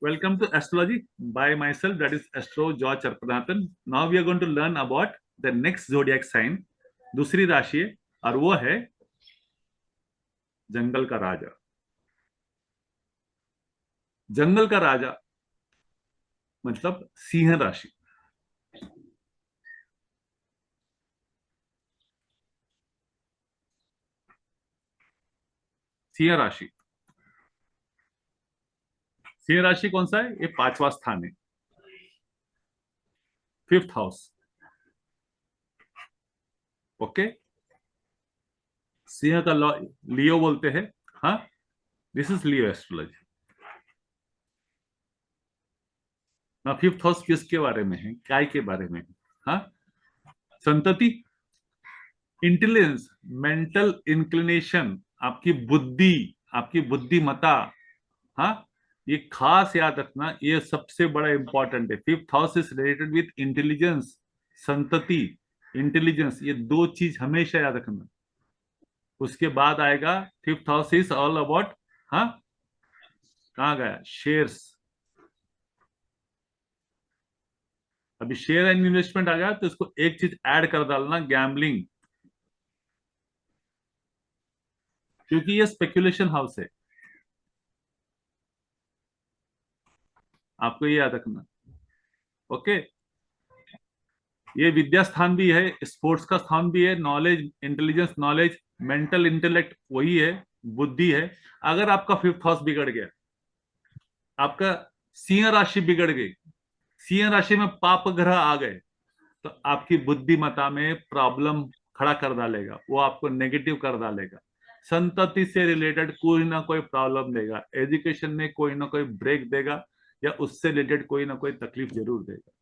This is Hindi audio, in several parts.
Welcome to astrology by myself, that is Astro George Charpanathan. Now we are going to learn about the next zodiac sign, दूसरी राशि है और वो है जंगल का राजा। जंगल का राजा मतलब सिंह राशि। सिंह राशि, सिंह राशि कौन सा है? ये पांचवा स्थान है, फिफ्थ हाउस। ओके, सिंह का लियो बोलते हैं। हाँ, दिस इज लियो एस्ट्रोलॉजी। ना फिफ्थ हाउस किसके बारे में है? काय के बारे में है? हाँ, संतति, इंटेलिजेंस, मेंटल इंक्लिनेशन, आपकी बुद्धि, आपकी बुद्धिमता। हाँ, ये खास याद रखना, ये सबसे बड़ा इंपॉर्टेंट है। Fifth house is related with intelligence, संतति, इंटेलिजेंस, ये दो चीज हमेशा याद रखना। उसके बाद आएगा fifth house is all about, हाँ, कहाँ गया? शेयर्स। अभी शेयर एंड इन्वेस्टमेंट आ गया तो इसको एक चीज ऐड कर डालना, गैम्बलिंग, क्योंकि ये स्पेकुलेशन हाउस है। आपको ये याद रखना। ओके, ये विद्या स्थान भी है, स्पोर्ट्स का स्थान भी है, knowledge, intelligence, knowledge, mental intellect वही है, बुद्धि है। अगर आपका फिफ्थ हाउस बिगड़ गया, आपका सिंह राशि बिगड़ गई, सिंह राशि में पाप ग्रह आ गए, तो आपकी बुद्धिमता में प्रॉब्लम खड़ा कर डालेगा, वो आपको नेगेटिव कर डालेगा। संतति से रिलेटेड कोई ना कोई प्रॉब्लम देगा, एजुकेशन में कोई ना कोई ब्रेक देगा, या उससे रिलेटेड कोई ना कोई तकलीफ जरूर देगा।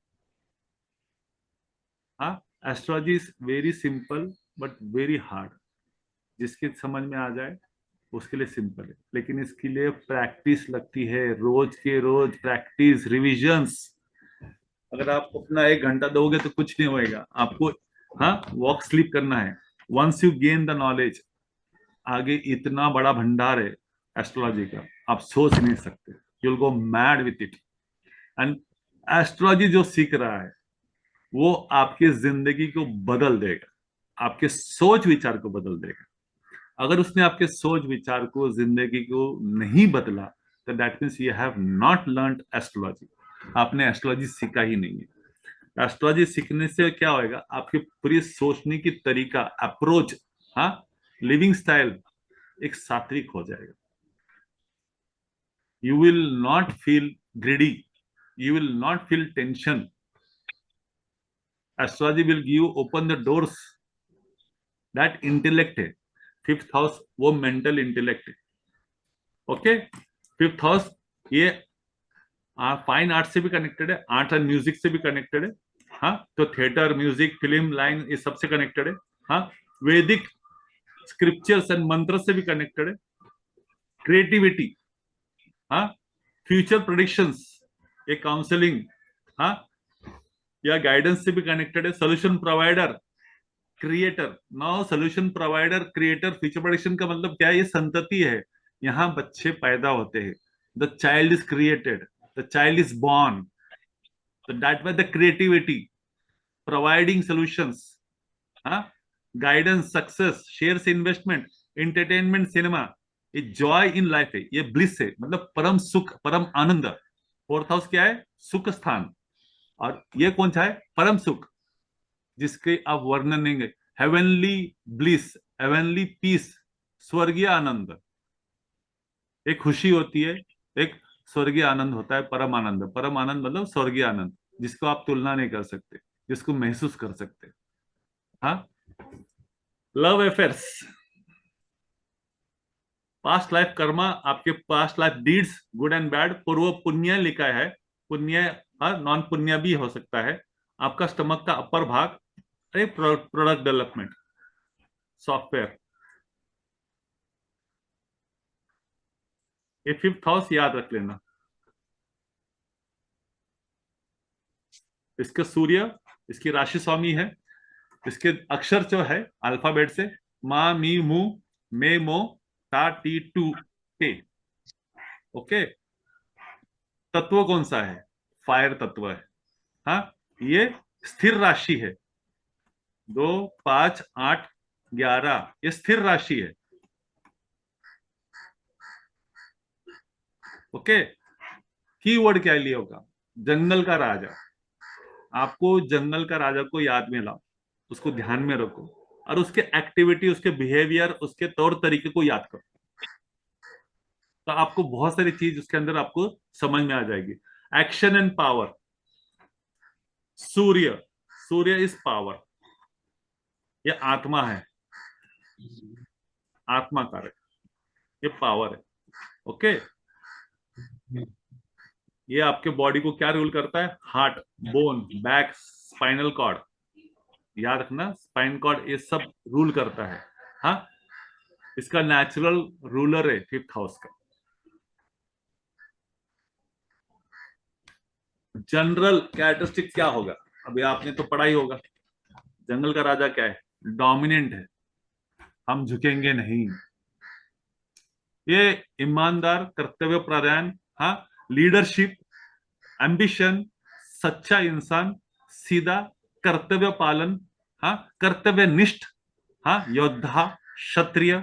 हाँ, astrology is very simple but very hard. जिसकी समझ में आ जाए उसके लिए सिंपल है, लेकिन इसके लिए प्रैक्टिस लगती है, रोज के रोज प्रैक्टिस, रिविजन्स। अगर आप अपना 1 घंटा दोगे तो कुछ नहीं होएगा आपको। हाँ, वॉक स्लीप करना है। Once you gain the knowledge, आगे इतना बड़ा भंडार है एस्ट्रोलॉजी का, आप सोच नहीं सकते। You will go mad with it. And astrology जो सीख रहा है वो आपकी जिंदगी को बदल देगा, आपके सोच विचार को बदल देगा। अगर उसने आपके सोच विचार को, जिंदगी को नहीं बदला, तो that means you have not learn astrology. आपने एस्ट्रोलॉजी सीखा ही नहीं है। एस्ट्रोलॉजी सीखने से क्या होएगा? आपकी पूरी सोचने की तरीका, अप्रोच, हाँ, लिविंग स्टाइल एक सात्विक हो जाएगा। You will not feel greedy, you will not feel tension. Astrology will give open the doors, that intellect है। फिफ्थ हाउस वो मेंटल इंटेलेक्ट है। ओके, फिफ्थ हाउस ये फाइन आर्ट से भी कनेक्टेड है, आर्ट एंड म्यूजिक से भी कनेक्टेड है। हाँ, तो थिएटर, म्यूजिक, फिल्म लाइन, ये सबसे कनेक्टेड है। हाँ, वैदिक स्क्रिप्चर्स एंड मंत्र से भी कनेक्टेड है। क्रिएटिविटी, हाँ, फ्यूचर प्रेडिक्शंस, ये काउंसलिंग, हाँ, या गाइडेंस से भी कनेक्टेड है। Solution provider, creator. Now solution provider, creator, future prediction का मतलब क्या है? ये संतति है। यहाँ बच्चे पैदा होते हैं, the child is created, the child is born, so that way the creativity, providing solutions, हाँ, guidance, success, shares, investment, entertainment, cinema, ये जॉय इन लाइफ है, ये ब्लिस है, मतलब परम सुख, परम आनंद। फोर्थ हाउस क्या है? सुख स्थान। और ये कौन सा है? परम सुख, जिसके आप वर्णन नहीं है। हेवनली ब्लिस, हेवनली पीस, स्वर्गीय आनंद। एक खुशी होती है, एक स्वर्गीय आनंद होता है, परम आनंद। परम आनंद मतलब स्वर्गीय आनंद, जिसको आप तुलना नहीं कर सकते, जिसको महसूस कर सकते। हाँ, love affairs, past life karma, आपके past life deeds, good and bad, पूर्व पुण्य लिखा है। पुण्य, हाँ, नॉन पुण्य भी हो सकता है। आपका स्टमक का अपर भाग, अरे प्रोडक्ट डेवलपमेंट, सॉफ्टवेयर, ये फिफ्थ हाउस याद रख लेना। इसके सूर्य, इसकी राशि स्वामी है। इसके अक्षर जो है अल्फाबेट से, मा, मी, मू, मे, मो, टा, टी, टू, टे। ओके, तत्व कौन सा है? फायर तत्व है। हाँ, ये स्थिर राशि है। 2, 5, 8, 11 ये स्थिर राशि है। ओके। कीवर्ड क्या लिया होगा? जंगल का राजा। आपको जंगल का राजा को याद में लाओ, उसको ध्यान में रखो, और उसके एक्टिविटी, उसके बिहेवियर, उसके तौर तरीके को याद करो। तो आपको बहुत सारी चीज उसके अंदर आपको समझ में आ जाएगी। Action and power. Surya, Surya is power. ये आत्मा है, आत्मा कारक, ये पावर है। ओके। ये आपके बॉडी को क्या रूल करता है? Heart, bone, back, spinal cord. याद रखना, स्पाइन कॉर्ड ये सब रूल करता है। हाँ, इसका नेचुरल रूलर है फिफ्थ हाउस का। जनरल कैरेक्टरिस्टिक क्या होगा? अभी आपने तो पढ़ा ही होगा। जंगल का राजा क्या है? डोमिनेंट है, हम झुकेंगे नहीं। ये ईमानदार, कर्तव्य परायण, हाँ, लीडरशिप, एम्बिशन, सच्चा इंसान, सीधा, कर्तव्य पालन, हाँ, कर्तव्य निष्ठ, हाँ, योद्धा, क्षत्रिय,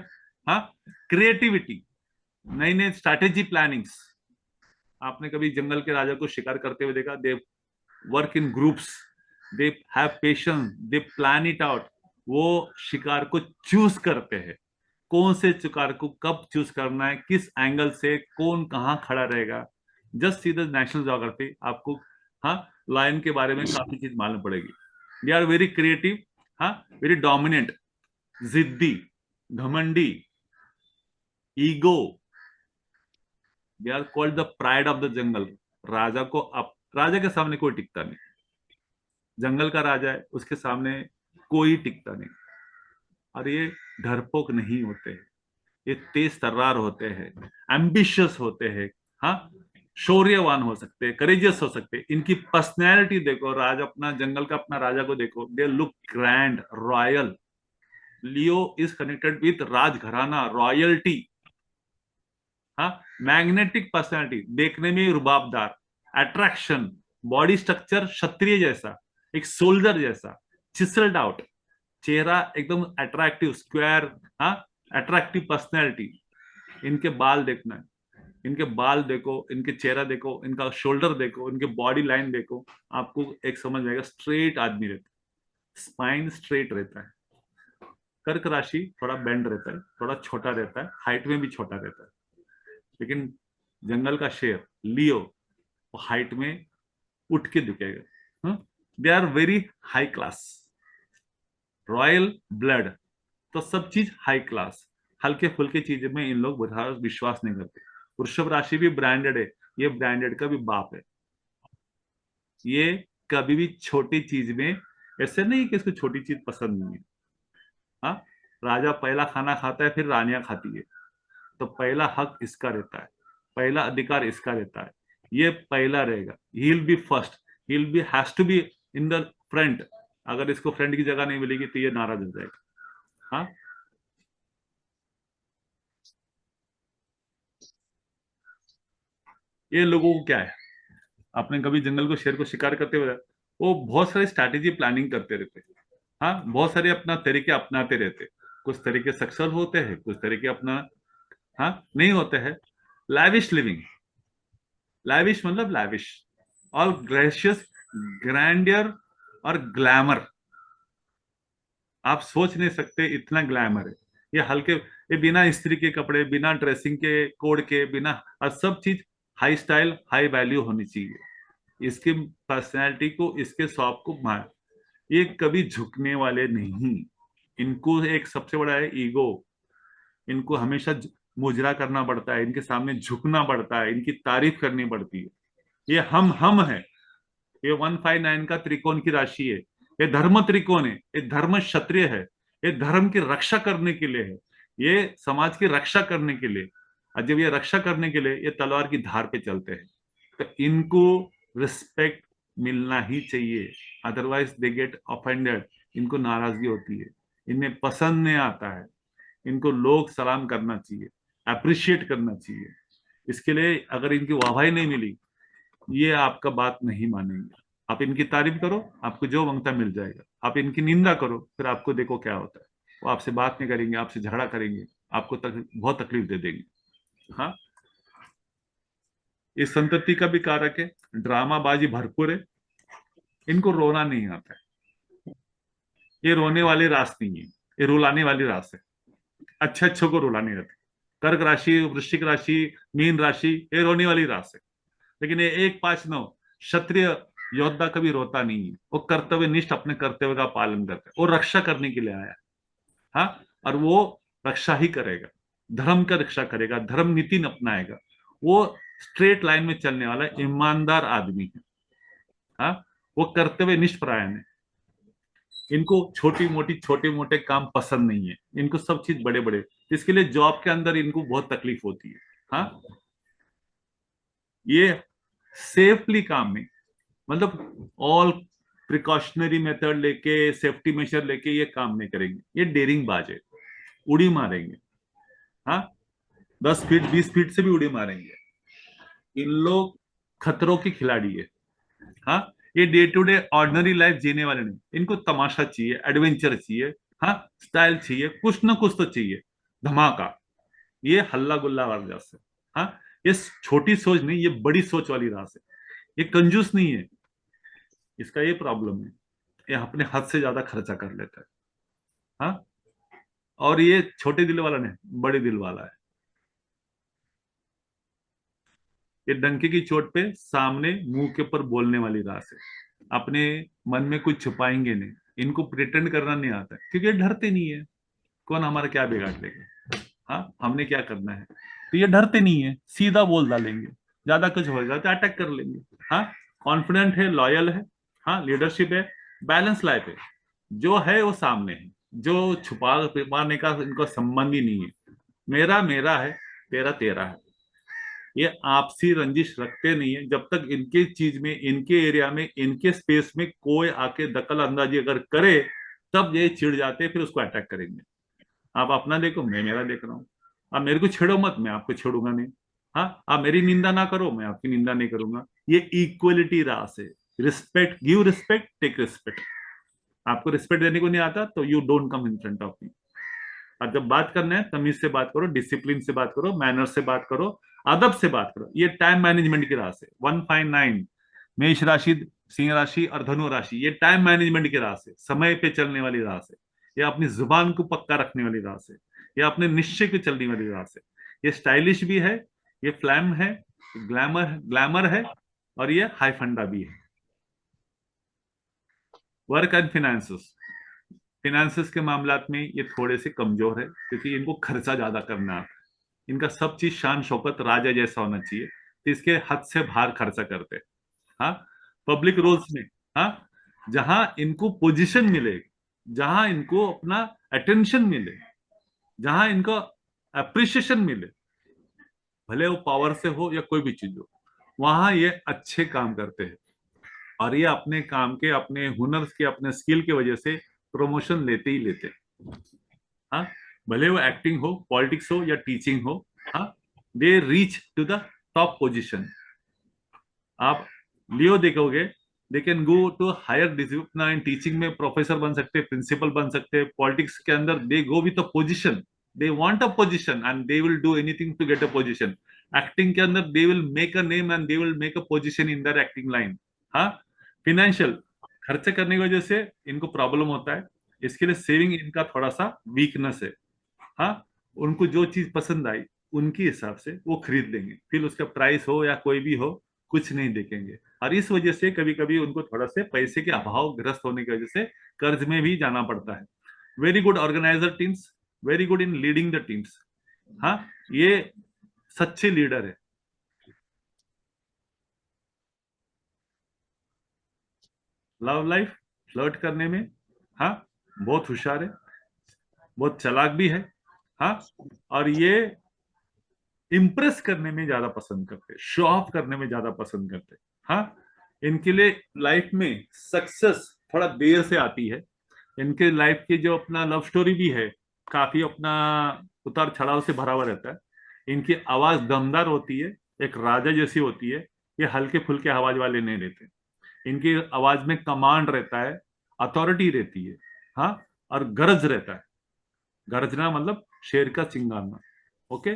हाँ, क्रिएटिविटी, नई नई स्ट्रैटेजी, प्लानिंग्स। आपने कभी जंगल के राजा को शिकार करते हुए देखा? They work in groups, they have patience, they plan it out. वो शिकार को चूज करते हैं, कौन से शिकार को कब चूज करना है, किस एंगल से, कौन कहाँ खड़ा रहेगा। Just see the national geography आपको, हाँ, लायन के बारे में काफी चीज मालूम पड़ेगी। दे आर वेरी क्रिएटिव, हाँ, वेरी डोमिनेंट, जिद्दी, घमंडी, ego. They are called the pride of the jungle. राजा को राजा के सामने कोई टिकता नहीं। जंगल का राजा है, उसके सामने कोई टिकता नहीं। और ये डरपोक नहीं होते हैं, ये तेज तर्रार होते हैं, एम्बिशियस होते हैं, हाँ, शौर्यवान हो सकते हैं, करेजियस हो सकते हैं। इनकी पर्सनैलिटी देखो, राज अपना जंगल का अपना राजा को देखो, they look grand, royal. Leo is connected with राजघराना, रॉयल्टी। हाँ, मैग्नेटिक पर्सनैलिटी, देखने में रुबाबदार, अट्रैक्शन, बॉडी स्ट्रक्चर क्षत्रिय जैसा, एक सोल्जर जैसा, चिसल्ड आउट, चेहरा एकदम अट्रैक्टिव, स्क्वायर, हाँ, अट्रैक्टिव पर्सनैलिटी। इनके बाल देखना है, इनके बाल देखो, इनके चेहरा देखो, इनका शोल्डर देखो, इनके बॉडी लाइन देखो, आपको एक समझ आएगा। स्ट्रेट आदमी रहता है, स्पाइन स्ट्रेट रहता है। कर्क राशि थोड़ा बेंड रहता है, थोड़ा छोटा रहता है, हाइट में भी छोटा रहता है। लेकिन जंगल का शेर लियो, वो हाइट में उठ के दिखेगा। They are very high class, royal blood, तो सब चीज हाई क्लास। हल्के फुल्के चीज में इन लोग विश्वास नहीं करते। वृषभ राशि भी ब्रांडेड है, ये ब्रांडेड का भी बाप है। ये कभी भी छोटी चीज में, ऐसे नहीं कि इसको छोटी चीज पसंद नहीं है। हाँ, राजा पहला खाना खाता है, फिर रानियां खाती है, तो पहला हक इसका रहता है, पहला अधिकार इसका रहता है। ये पहला रहेगा, he will be first, he will be, has to be in the front. अगर इसको फ्रंट की जगह नहीं मिलेगी तो ये नाराज हो जाएगा। हाँ, ये लोगों को क्या है, आपने कभी जंगल को, शेर को शिकार करते हुए, वो बहुत सारी स्ट्रैटेजी प्लानिंग करते रहते हैं। हाँ, बहुत सारे अपना तरीके अपनाते रहते हैं। कुछ तरीके सक्सेस होते हैं, कुछ तरीके अपना, हाँ, नहीं होते हैं। लैविश लिविंग, लैविश मतलब लैविश, और ग्रेशियस, ग्रैंडियर, और ग्लैमर। आप सोच नहीं सकते इतना ग्लैमर है। ये हल्के, ये बिना इस्त्री के कपड़े, बिना ड्रेसिंग के कोड के, बिना, और सब चीज हाई स्टाइल, हाई वैल्यू होनी चाहिए। इसकी पर्सनैलिटी को, इसके शॉप को मार, ये कभी झुकने वाले नहीं। इनको एक सबसे बड़ा है ईगो। इनको हमेशा मुजरा करना पड़ता है, इनके सामने झुकना पड़ता है, इनकी तारीफ करनी पड़ती है। ये हम है। ये 159 का त्रिकोण की राशि है। ये धर्म त्रिकोण है, ये धर्म क्षत्रिय है। ये धर्म की रक्षा करने के लिए है, ये समाज की रक्षा करने के लिए। और जब ये रक्षा करने के लिए ये तलवार की धार पे चलते हैं, तो इनको रिस्पेक्ट मिलना ही चाहिए। अदरवाइज दे गेट ऑफेंडेड, इनको नाराजगी होती है, इन्हें पसंद नहीं आता है। इनको लोग सलाम करना चाहिए, अप्रिशिएट करना चाहिए। इसके लिए अगर इनकी वाहवाही नहीं मिली, ये आपका बात नहीं मानेंगे। आप इनकी तारीफ करो, आपको जो मांगता मिल जाएगा। आप इनकी निंदा करो, फिर आपको देखो क्या होता है। वो आपसे बात नहीं करेंगे, आपसे झगड़ा करेंगे, आपको बहुत तकलीफ दे देंगे। हाँ, इस संतति का भी कारक है, ड्रामाबाजी भरपूर है, इनको रोना नहीं आता है। ये रोने वाली रास नहीं है, ये रुलाने वाली रास है। अच्छे अच्छों को रुलाने आती। कर्क राशि, वृश्चिक राशि, मीन राशि, ये रोने वाली रास है। लेकिन ये 1-5-9 क्षत्रिय योद्धा कभी रोता नहीं है। वो कर्तव्य निष्ठ अपने कर्तव्य का पालन करता है, वो रक्षा करने के लिए आया है। हाँ, और वो रक्षा ही करेगा, धर्म का रक्षा करेगा, धर्म नीति अपनाएगा। वो स्ट्रेट लाइन में चलने वाला ईमानदार आदमी है। हाँ, वो कर्तव्य निष्ठ परायण है। इनको छोटे मोटे काम पसंद नहीं है, इनको सब चीज बड़े बड़े। इसके लिए जॉब के अंदर इनको बहुत तकलीफ होती है। हाँ, ये सेफली काम में, मतलब ऑल प्रिकॉशनरी मेथड लेके, सेफ्टी मेजर लेके ये काम नहीं करेंगे। ये डेरिंग बाज है, उड़ी मारेंगे। हाँ, 10 फीट 20 फीट से भी उड़ी मारेंगे। इन लोग खतरों के खिलाड़ी है। हाँ, ये day to day ordinary life जीने वाले नहीं। इनको तमाशा चाहिए, एडवेंचर चाहिए। हाँ, स्टाइल चाहिए, कुछ ना कुछ तो चाहिए, धमाका। ये हल्ला गुल्ला वाली रास है। हाँ, ये छोटी सोच नहीं, ये बड़ी सोच वाली रास है। ये कंजूस नहीं है, इसका ये प्रॉब्लम है। ये अपने हद से ज्यादा खर्चा कर लेता है। हाँ, और ये छोटे दिल वाला नहीं, बड़े दिल वाला है। ये डंके की चोट पे सामने मुंह के ऊपर बोलने वाली रास है। अपने मन में कुछ छुपाएंगे नहीं। इनको प्रिटेंड करना नहीं आता है, क्योंकि ये डरते नहीं है। कौन हमारा क्या बिगाड़ लेगा? हाँ, हमने क्या करना है? तो ये डरते नहीं है, सीधा बोल डालेंगे। ज्यादा कुछ होगा तो अटैक कर लेंगे। हाँ, कॉन्फिडेंट है, लॉयल है। हाँ, लीडरशिप है, बैलेंस लाइफ है। जो है वो सामने है, जो छुपा छुपाने का इनको संबंध ही नहीं है। मेरा मेरा है, तेरा तेरा है। ये आपसी रंजिश रखते नहीं है। जब तक इनके चीज में, इनके एरिया में, इनके स्पेस में कोई आके दखल अंदाजी अगर करे, तब ये चिढ़ जाते हैं, फिर उसको अटैक करेंगे। आप अपना देखो, मैं मेरा देख रहा हूँ। आप मेरे को छेड़ो मत, मैं आपको छेड़ूंगा नहीं। हाँ, आप मेरी निंदा ना करो, मैं आपकी निंदा नहीं करूंगा। ये इक्वलिटी रास है। Respect, give respect, take respect. आपको रिस्पेक्ट देने को नहीं आता तो you don't come in front of me. और जब बात करना है, तमीज से बात करो, डिसिप्लिन से बात करो, मैनर से बात करो, अदब से बात करो। ये टाइम मैनेजमेंट की रास है। 159 मेष राशि, सिंह राशि और धनु राशि, ये टाइम मैनेजमेंट की रास है, समय पे चलने वाली रास है। ये अपनी जुबान को पक्का रखने वाली रास है। ये अपने निश्चय को चलने वाली रास है। ये स्टाइलिश भी है, ये फ्लैम है, ग्लैमर ग्लैमर है, और ये हाई फंडा भी है। वर्क एंड फिनेंसेस, फिनेंसेस के मामलात में ये थोड़े से कमजोर है, क्योंकि इनको खर्चा ज्यादा करना आता है। इनका सब चीज शान शौकत राजा जैसा होना चाहिए, तो इसके हद से बाहर खर्चा करते हैं। हाँ, पब्लिक रोल्स में, हाँ, जहां इनको पोजीशन मिले, जहां इनको अपना अटेंशन मिले, जहां इनको अप्रिसिएशन मिले, भले वो पावर से हो या कोई भी चीज हो, वहां ये अच्छे काम करते हैं। और ये अपने काम के, अपने हुनर के, अपने स्किल की वजह से प्रमोशन लेते ही लेते हैं। हाँ, भले वो एक्टिंग हो, पॉलिटिक्स हो या टीचिंग हो। हाँ, they reach to the top position. आप लियो देखोगे, they can go to higher discipline. In teaching में प्रोफेसर बन सकते हैं, प्रिंसिपल बन सकते हैं। पॉलिटिक्स के अंदर they go with a position, they want a position and they will do anything to get a position. Acting के अंदर they will make a name and they will make a position in their acting line. हाँ, फिनेंशियल खर्चे करने की वजह से इनको प्रॉब्लम होता है। इसके लिए सेविंग इनका थोड़ा सा वीकनेस है। हाँ, उनको जो चीज पसंद आई, उनके हिसाब से वो खरीद लेंगे, फिर उसका प्राइस हो या कोई भी हो, कुछ नहीं देखेंगे। और इस वजह से कभी कभी उनको थोड़ा से पैसे के अभाव ग्रस्त होने की वजह से कर्ज में भी जाना पड़ता है। Very good organiser teams, very good in leading the teams. हाँ, ये सच्चे लीडर है। लव लाइफ, फ्लर्ट करने में, हाँ, बहुत होशियार है, बहुत चालाक भी है। हाँ, और ये इम्प्रेस करने में ज्यादा पसंद करते, शो ऑफ करने में ज्यादा पसंद करते। हाँ, इनके लिए लाइफ में सक्सेस थोड़ा देर से आती है। इनके लाइफ की जो अपना लव स्टोरी भी है, काफी अपना उतार चढ़ाव से भरा हुआ रहता है। इनकी आवाज दमदार होती है, एक राजा जैसी होती है। ये हल्के फुल्के आवाज वाले नहीं रहते, इनकी आवाज में कमांड रहता है, अथॉरिटी रहती है, हाँ, और गरज रहता है। गरजना मतलब शेर का चिंगारना। ओके,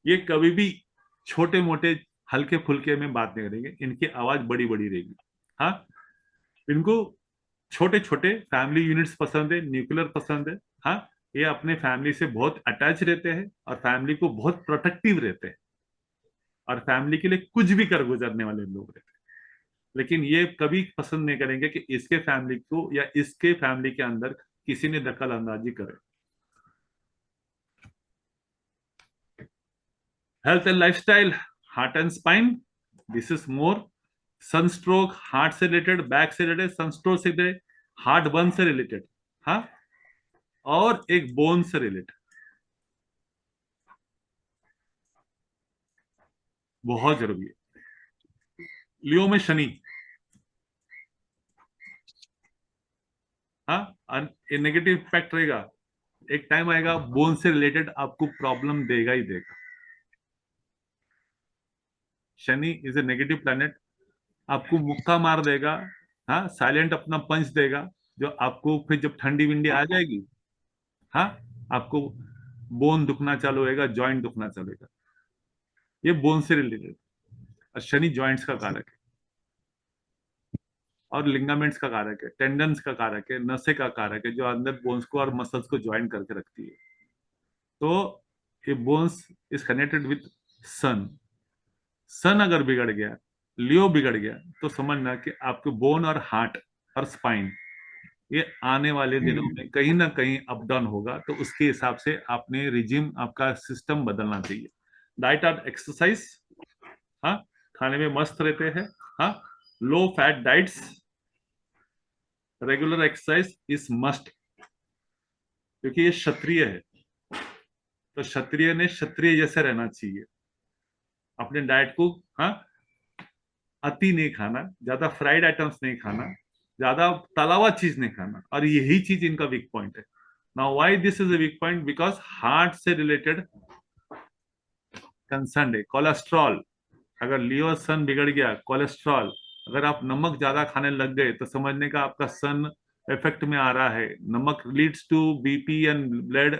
ये कभी भी छोटे मोटे हल्के फुल्के में बात नहीं करेंगे, इनकी आवाज बड़ी बड़ी रहेगी। हाँ, इनको छोटे छोटे फैमिली यूनिट्स पसंद है, न्यूक्लियर पसंद है। हाँ, ये अपने फैमिली से बहुत अटैच रहते हैं और फैमिली को बहुत प्रोटेक्टिव रहते हैं, और फैमिली के लिए कुछ भी कर गुजरने वाले लोग रहते हैं। लेकिन ये कभी पसंद नहीं करेंगे कि इसके फैमिली को या इसके फैमिली के अंदर किसी ने दखल अंदाजी करे। Health and lifestyle, heart and spine, this is more. Sunstroke heart से रिलेटेड, बैक से रिलेटेड, सनस्ट्रोक से रिलेटेड, हार्ट बर्न से रिलेटेड, हाँ, और एक बोन से रिलेटेड, बहुत जरूरी है। लियो में शनि, हाँ, नेगेटिव इम्पैक्ट रहेगा। एक टाइम आएगा बोन से रिलेटेड आपको प्रॉब्लम देगा ही देगा। Shani is a negative planet, आपको मुक्का मार देगा। हाँ, साइलेंट अपना पंच देगा, जो आपको फिर जब ठंडी विंडी आ जाएगी, हाँ, आपको बोन दुखना चालू होगा, जॉइंट दुखना चालू होगा। ये बोन से रिलेटेड, और शनि जॉइंट्स का कारक है, और लिगामेंट्स का कारक है, टेंडन्स का कारक है, नसें का कारक है, जो अंदर बोन्स को और मसल्स को ज्वाइन करके रखती है। तो ये बोन्स इज कनेक्टेड विथ सन। सन अगर बिगड़ गया, लियो बिगड़ गया, तो समझना कि आपके बोन और हार्ट और स्पाइन ये आने वाले दिनों में कहीं ना कहीं अप डाउन होगा। तो उसके हिसाब से आपने रिजिम, आपका सिस्टम बदलना चाहिए। डाइट और एक्सरसाइज, हाँ, खाने में मस्त रहते हैं, हाँ, low fat diets, regular exercise is must, क्योंकि ये क्षत्रिय है, तो क्षत्रिय ने क्षत्रिय जैसे रहना चाहिए। अपने डाइट को, हाँ, अति नहीं खाना, ज्यादा फ्राइड आइटम्स नहीं खाना, ज्यादा तला हुआ चीज नहीं खाना, और यही चीज इनका वीक पॉइंट है। Now why this is a weak point? Because heart से रिलेटेड कंसर्न है। कोलेस्ट्रॉल, अगर लीवर सन बिगड़ गया, कोलेस्ट्रॉल, अगर आप नमक ज्यादा खाने लग गए, तो समझने का आपका सन इफेक्ट में आ रहा है। नमक leads to BP and blood,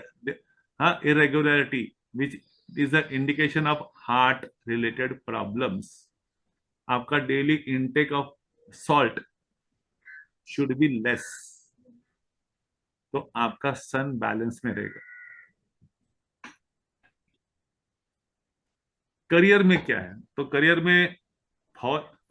हाँ, irregularity, which is a indication of heart related problems. आपका daily intake of salt should be less, तो आपका सन बैलेंस में रहेगा। करियर में क्या है? तो करियर में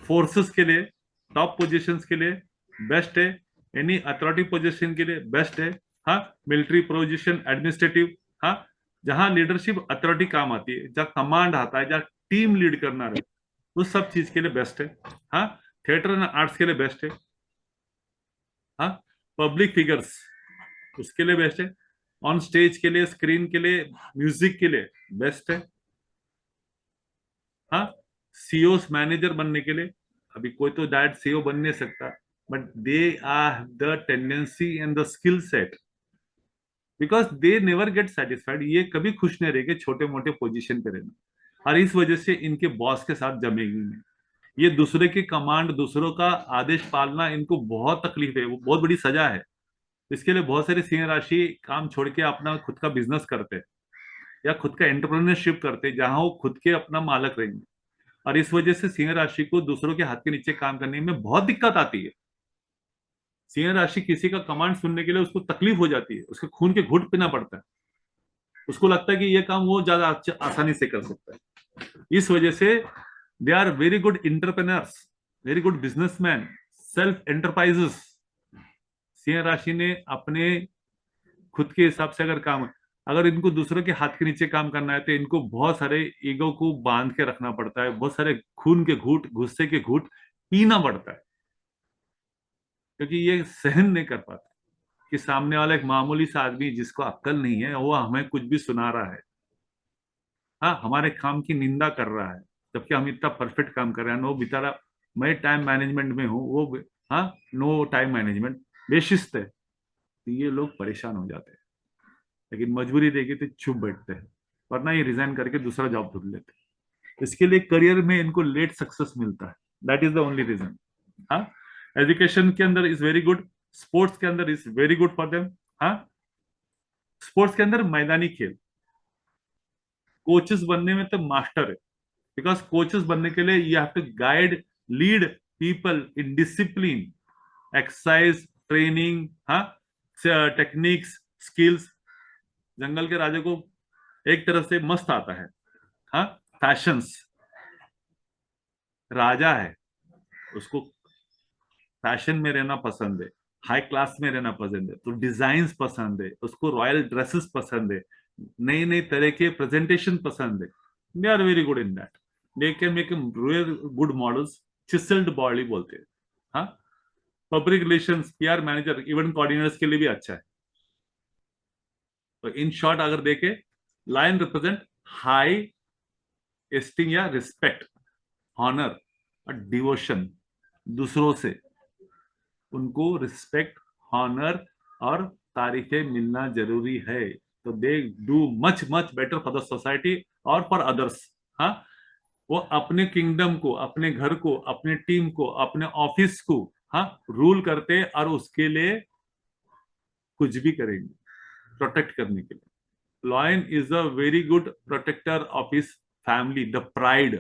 फोर्सेस के लिए, टॉप पोजीशंस के लिए बेस्ट है, एनी अथॉरिटी पोजीशन के लिए बेस्ट है। हाँ, मिलिट्री पोजीशन, एडमिनिस्ट्रेटिव, हाँ, जहां लीडरशिप अथॉरिटी काम आती है, जहां कमांड आता है, जहां टीम लीड करना रहता है, उस सब चीज के लिए बेस्ट है। हाँ, थिएटर एंड आर्ट्स के लिए बेस्ट है। हाँ, पब्लिक फिगर्स, उसके लिए बेस्ट है। ऑन स्टेज के लिए, स्क्रीन के लिए, म्यूजिक के लिए बेस्ट है। हाँ, सीईओ मैनेजर बनने के लिए, अभी कोई तो डायरेक्ट सीईओ बन नहीं सकता, but they are the tendency and the skill set, because they never get satisfied. ये कभी खुश नहीं रहेंगे छोटे मोटे पोजीशन पे रहना, और इस वजह से इनके बॉस के साथ जमेगी नहीं। ये दूसरे की कमांड, दूसरों का आदेश पालना इनको बहुत तकलीफ है, वो बहुत बड़ी सजा है। इसके लिए बहुत सारे सिंह राशि काम छोड़ के अपना खुद का बिजनेस करते हैं, या खुद का एंटरप्रेन्योरशिप करते हैं, जहां वो खुद के अपना मालक रहेंगे। और इस वजह से सिंह राशि को दूसरों के हाथ के नीचे काम करने में बहुत दिक्कत आती है। सिंह राशि किसी का कमांड सुनने के लिए उसको तकलीफ हो जाती है, उसके खून के घुट पीना पड़ता है, उसको लगता है कि ये काम वो ज्यादा आसानी से कर सकता है। इस वजह से they are very good entrepreneurs, very good businessman, self enterprises. सिंह राशि ने अपने खुद के हिसाब से अगर काम, अगर इनको दूसरों के हाथ के नीचे काम करना है, तो इनको बहुत सारे ईगो को बांध के रखना पड़ता है, बहुत सारे खून के घूंट, गुस्से के घूंट पीना पड़ता है, क्योंकि ये सहन नहीं कर पाते कि सामने वाला एक मामूली सा आदमी जिसको अक्ल नहीं है, वो हमें कुछ भी सुना रहा है, हाँ, हमारे काम की निंदा कर रहा है, जबकि हम इतना परफेक्ट काम कर रहे हैं। वो बेचारा, मैं टाइम मैनेजमेंट में हूँ, वो, हाँ, नो टाइम मैनेजमेंट, बेशिस्त है, तो ये लोग परेशान हो जाते हैं। लेकिन मजबूरी देगी तो चुप बैठते हैं, वरना ये रिजाइन करके दूसरा जॉब ढूंढ लेते हैं। इसके लिए करियर में इनको लेट सक्सेस मिलता है। That is the only reason. हाँ, एजुकेशन के अंदर इज वेरी गुड, स्पोर्ट्स के अंदर is very good for them. हाँ, स्पोर्ट्स के अंदर मैदानी खेल, कोचेस बनने में तो मास्टर है. बिकॉज कोचेस बनने के लिए you have to guide, lead people in discipline, exercise, training, हाँ, टेक्निक्स, स्किल्स. जंगल के राजा को एक तरफ से मस्त आता है, हाँ, फैशंस. राजा है, उसको फैशन में रहना पसंद है, हाई क्लास में रहना पसंद है, तो डिजाइन्स पसंद है, उसको रॉयल ड्रेसेस पसंद है, नई नई तरह के प्रेजेंटेशन पसंद है. They are very good in that. They can make real good models, chiselled body बोलते हैं. हाँ, public relations, PR manager, event coordinators के लिए भी अच्छा है. तो इन शॉर्ट अगर देखे, लायन रिप्रेजेंट हाई एस्टीम या रिस्पेक्ट, ऑनर और डिवोशन. दूसरों से उनको रिस्पेक्ट, ऑनर और तारीफें मिलना जरूरी है. तो they do much much better for the society और फॉर अदर्स. हाँ, वो अपने किंगडम को, अपने घर को, अपने टीम को, अपने ऑफिस को, हाँ, रूल करते और उसके लिए कुछ भी करेंगे प्रोटेक्ट करने के लिए. Lion is a very good protector of his family, the pride.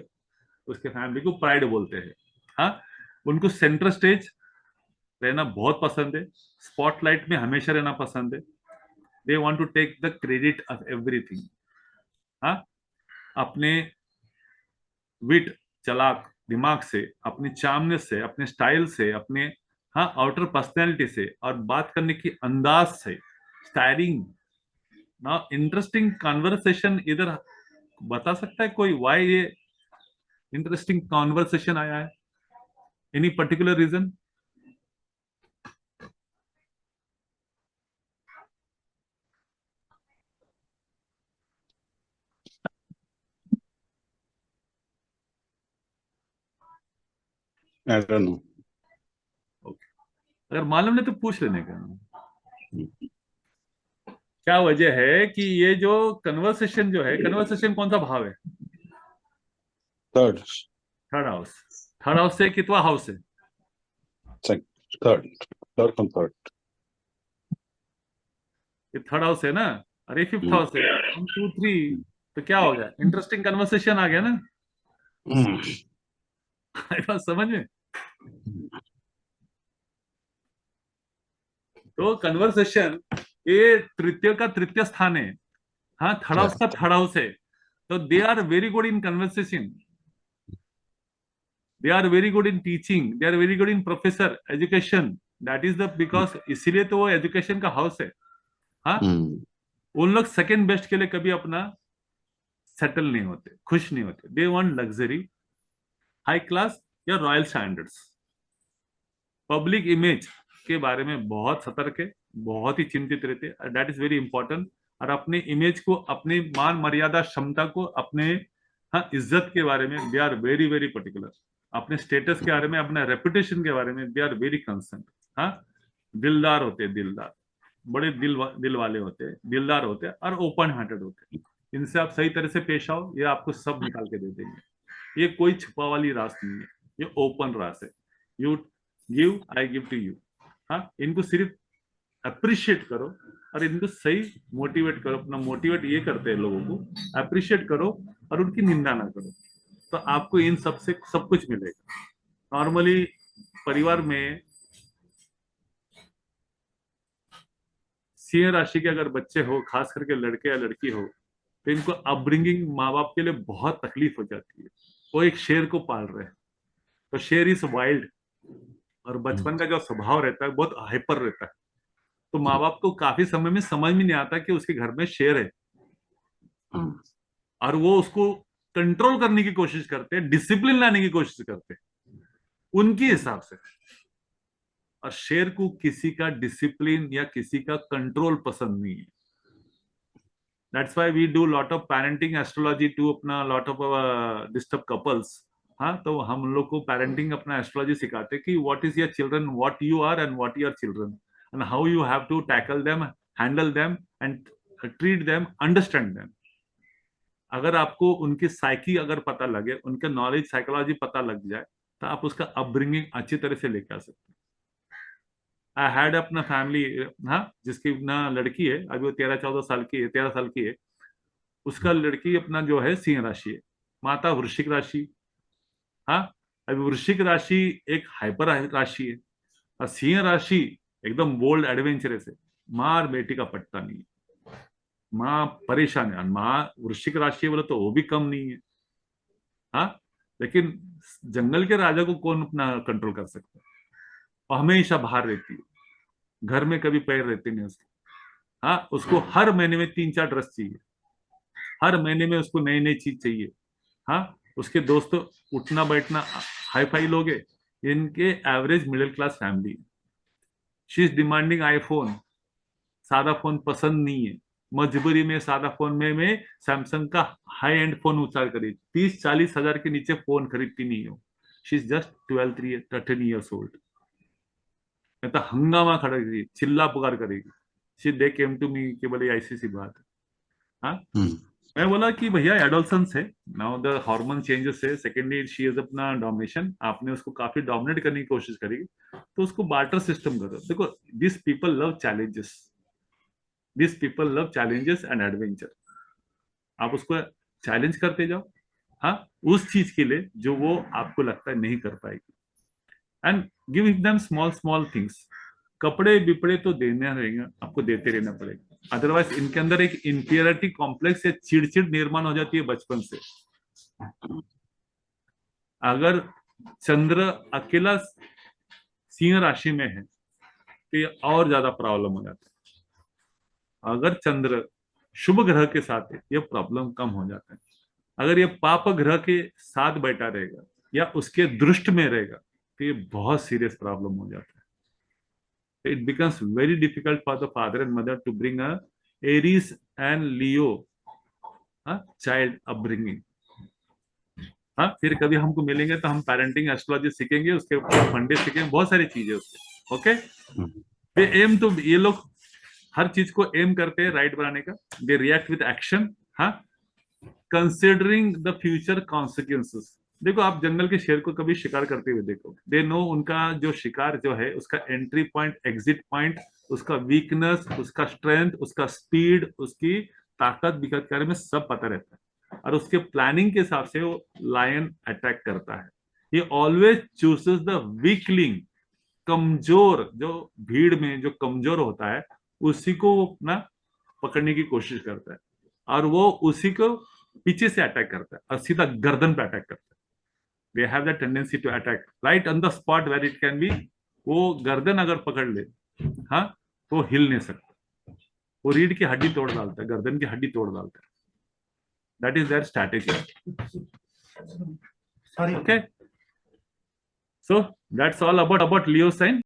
उसके फैमिली को प्राइड बोलते हैं. हाँ, उनको सेंटर स्टेज रहना बहुत पसंद है, स्पॉटलाइट में हमेशा रहना पसंद है. They want to take the credit of everything. हाँ, अपने विट, चलाक दिमाग से, अपनी चार्मनेस से, अपने स्टाइल से, अपने, हाँ, आउटर पर्सनैलिटी से और बात करने की अंदाज से, स्टाइलिंग. ना इंटरेस्टिंग कॉन्वर्सेशन इधर बता सकता है कोई वाई ये इंटरेस्टिंग कॉन्वर्सेशन आया है? Any particular reason? I don't know. Okay, अगर मालूम नहीं तो पूछ लेने का. क्या वजह है कि ये जो कन्वर्सेशन जो है, कन्वर्सेशन कौन सा भाव है? Third, third house. Third house से कितवा हाउस है? second, third from third. ये थर्ड हाउस है ना, अरे फिफ्थ हाउस है. 1 2 3, तो क्या हो गया? इंटरेस्टिंग कन्वर्सेशन आ गया ना. बात समझ में? तो कन्वर्सेशन ये तृतीय का तृतीय स्थान है. हाँ, थर्ड हाउस का थर्ड हाउस है. तो they are very good in conversation, they are very good in teaching, they are very good in professor education. That is the because, इसीलिए तो वो एजुकेशन का हाउस है. हाँ, उन लोग सेकेंड बेस्ट के लिए कभी अपना सेटल नहीं होते, खुश नहीं होते. They want luxury, high class या रॉयल स्टैंडर्ड्स. पब्लिक इमेज के बारे में बहुत सतर्क है, बहुत ही चिंतित रहते हैं. That is very important. और अपने इमेज को, अपनी मान मर्यादा क्षमता को, अपने, हाँ, इज्जत के बारे में they are very very particular. अपने स्टेटस के बारे में, अपने रेपुटेशन के बारे में दे आर वेरी कंसर्न. हाँ, दिलदार होते हैं, दिलदार, बड़े दिल वाले होते हैं, दिलदार होते हैं और ओपन हार्टेड होते हैं. इनसे आप सही तरह से पेश आओ, ये आपको सब निकाल के दे देंगे. ये कोई छुपा वाली रास नहीं है, ये ओपन रास है. You give, I give to you. हाँ, इनको सिर्फ अप्रिशिएट करो और इनको सही मोटिवेट करो. अपना मोटिवेट ये करते हैं लोगों को, अप्रिशिएट करो और उनकी निंदा ना करो, तो आपको इन सब से सब कुछ मिलेगा. नॉर्मली परिवार में सिंह राशि के अगर बच्चे हो, खास करके लड़के या लड़की हो, तो इनको अपब्रिंगिंग माँ बाप के लिए बहुत तकलीफ हो जाती है. वो एक शेर को पाल रहे हैं, तो शेर इज वाइल्ड, और बचपन का जो स्वभाव रहता है बहुत हाइपर रहता है. तो माँ बाप को काफी समय में समझ में नहीं आता कि उसके घर में शेर है, और वो उसको कंट्रोल करने की कोशिश करते हैं, डिसिप्लिन लाने की कोशिश करते हैं उनके हिसाब से. और शेर को किसी का डिसिप्लिन या किसी का कंट्रोल पसंद नहीं है. That's why we do lot of parenting astrology to अपना लॉट ऑफ डिस्टर्ब कपल्स. हाँ, तो हम लोग को पेरेंटिंग अपना एस्ट्रोलॉजी सिखाते हैं कि what is your children, what you are and what your children, and how you have to tackle them, handle them and treat them, understand them. अगर आपको उनकी साइकी अगर पता लगे, उनके नॉलेज साइकोलॉजी पता लग जाए, तो आप उसका अपब्रिंगिंग अच्छी तरह से लेके आ सकते हैं। आई हैड अपना फैमिली, हाँ, जिसकी ना लड़की है, अभी वो 13-14 साल की है, 13 साल की है। उसका लड़की अपना जो है सिंह राशि है, माता वृश्चिक राशि। हाँ, अभी वृश्चिक राशि एक हाइपर राशि है, और सिंह राशि एकदम बोल्ड एडवेंचरस है। माँ और बेटी का पट्टा नहीं है, माँ परेशान है। माँ वृश्चिक राशि बोले तो वो भी कम नहीं है। हाँ, लेकिन जंगल के राजा को कौन अपना कंट्रोल कर सकता है? वो हमेशा बाहर रहती है, घर में कभी पैर रहते नहीं उसके। हाँ, उसको हर महीने में 3-4 ड्रेस चाहिए, हर महीने में उसको नई नई चीज चाहिए। हाँ, उसके दोस्त उठना बैठना हाई फाई लोग हैं, इनके average middle class family. She is demanding iPhone, सादा फोन पसंद नहीं है। मजबूरी में सादा फोन में मैं सैमसंग का हाई एंड फोन उतार करी, 30-40 हजार के नीचे फोन खरीदती नहीं हो। She is just 12-13 years old. नहीं तो हंगामा करेगी, चिल्ला पुकार करेगी। She they came to me कि बोले ऐसी सी बात है। हाँ, मैं बोला कि भैया एडोलसेंस है, नाउ द हार्मोन चेंजेस है, सेकेंडली शी इज अपना डोमिनेशन, आपने उसको काफी डोमिनेट करने की कोशिश करेगी, तो उसको बार्टर सिस्टम करो। देखो, this people love challenges, this people love challenges and adventure. आप उसको चैलेंज करते जाओ, हाँ, उस चीज के लिए जो वो आपको लगता है नहीं कर पाएगी, and give them small small things. कपड़े बिपड़े तो देना रहेगा, आपको देते रहना पड़ेगा, अदरवाइज इनके अंदर एक इंफीरियरिटी कॉम्प्लेक्स या चिड़चिड़ निर्माण हो जाती है बचपन से। अगर चंद्र अकेला सिंह राशि में है तो ये और ज्यादा प्रॉब्लम हो जाता है। अगर चंद्र शुभ ग्रह के साथ है, ये प्रॉब्लम कम हो जाता है। अगर ये पाप ग्रह के साथ बैठा रहेगा या उसके दृष्ट में रहेगा तो ये बहुत सीरियस प्रॉब्लम हो जाता है। It becomes very difficult for the father and mother to bring a Aries and Leo child upbringing. हाँ, फिर कभी हमको मिलेंगे तो हम पेरेंटिंग एस्ट्रोलॉजी सीखेंगे, उसके फंडे सीखेंगे, बहुत सारी चीजें उसके। ओके, दे एम टू, ये लोग हर चीज को एम करते हैं राइट बनाने का। दे रिएक्ट विद एक्शन, हाँ, कंसिडरिंग द फ्यूचर कॉन्सिक्वेंसेस। देखो, आप जंगल के शेर को कभी शिकार करते हुए देखो, दे नो उनका जो शिकार जो है उसका एंट्री पॉइंट, एग्जिट पॉइंट, उसका वीकनेस, उसका स्ट्रेंथ, उसका स्पीड, उसकी ताकत बिकत के बारे में सब पता रहता है, और उसके प्लानिंग के हिसाब से वो लायन अटैक करता है। ये ऑलवेज चूजेस द वीकलिंग, कमजोर, जो भीड़ में जो कमजोर होता है उसी को वो अपना पकड़ने की कोशिश करता है, और वो उसी को पीछे से अटैक करता है और सीधा गर्दन पे अटैक करता है। They have the tendency to attack right on the spot where it can be. वो गर्दन अगर पकड़ ले, हाँ, तो हिल नहीं सकता, वो रीढ़ की हड्डी तोड़ डालता है, गर्दन की हड्डी तोड़ डालता है। That is their strategy. Okay, so that's all about Leo sign.